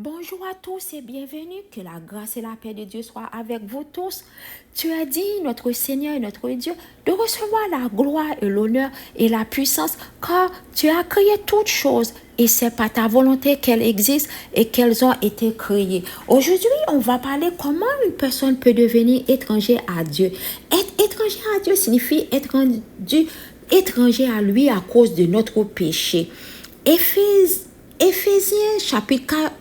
Bonjour à tous et bienvenue, que la grâce et la paix de Dieu soient avec vous tous. Tu as dit, notre Seigneur et notre Dieu, de recevoir la gloire et l'honneur et la puissance, car tu as créé toutes choses et c'est par ta volonté qu'elles existent et qu'elles ont été créées. Aujourd'hui, on va parler comment une personne peut devenir étranger à Dieu. Être étranger à Dieu signifie être rendu étranger à lui à cause de notre péché. Éphésiens chapitre 4,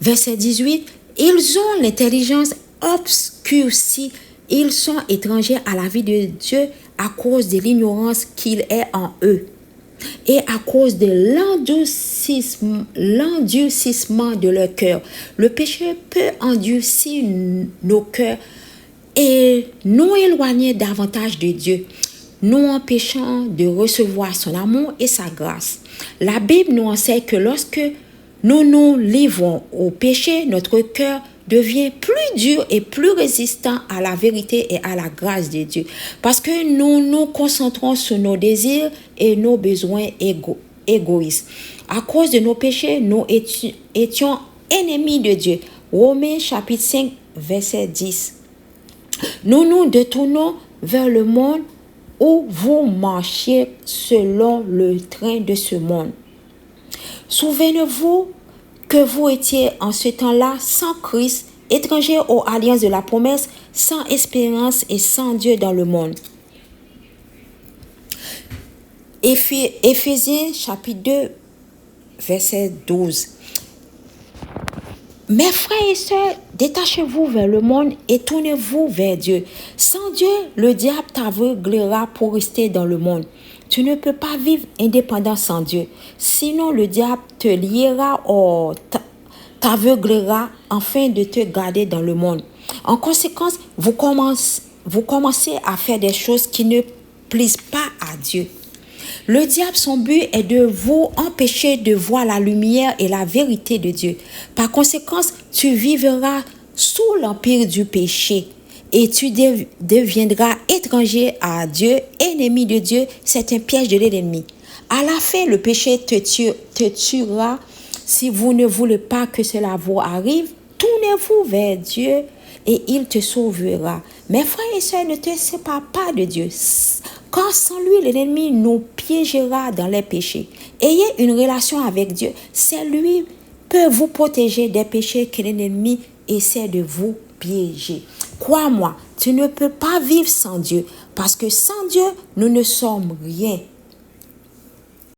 verset 18, ils ont l'intelligence obscurcie, ils sont étrangers à la vie de Dieu à cause de l'ignorance qu'il est en eux et à cause de l'endurcissement de leur cœur. Le péché peut endurcir nos cœurs et nous éloigner davantage de Dieu, nous empêchant de recevoir son amour et sa grâce. La Bible nous enseigne que lorsque nous nous livrons au péché, notre cœur devient plus dur et plus résistant à la vérité et à la grâce de Dieu. Parce que nous nous concentrons sur nos désirs et nos besoins égoïstes. À cause de nos péchés, nous étions ennemis de Dieu. Romains chapitre 5, verset 10. Nous nous détournons vers le monde où vous marchiez selon le train de ce monde. Souvenez-vous que vous étiez en ce temps-là sans Christ, étrangers aux alliances de la promesse, sans espérance et sans Dieu dans le monde. Éphésiens chapitre 2, verset 12. Mes frères et sœurs, détachez-vous vers le monde et tournez-vous vers Dieu. Sans Dieu, le diable t'aveuglera pour rester dans le monde. Tu ne peux pas vivre indépendant sans Dieu. Sinon, le diable te liera ou t'aveuglera afin de te garder dans le monde. En conséquence, vous commencez à faire des choses qui ne plaisent pas à Dieu. Le diable, son but est de vous empêcher de voir la lumière et la vérité de Dieu. Par conséquent, tu vivras sous l'empire du péché et tu deviendras étranger à Dieu, ennemi de Dieu. C'est un piège de l'ennemi. À la fin, le péché te tuera. Si vous ne voulez pas que cela vous arrive, tournez-vous vers Dieu et il te sauvera. Mes frères et sœurs, ne te sépare pas de Dieu. Car sans lui, l'ennemi nous piégera dans les péchés. Ayez une relation avec Dieu. C'est lui peut vous protéger des péchés que l'ennemi essaie de vous piéger. Crois-moi, tu ne peux pas vivre sans Dieu. Parce que sans Dieu, nous ne sommes rien.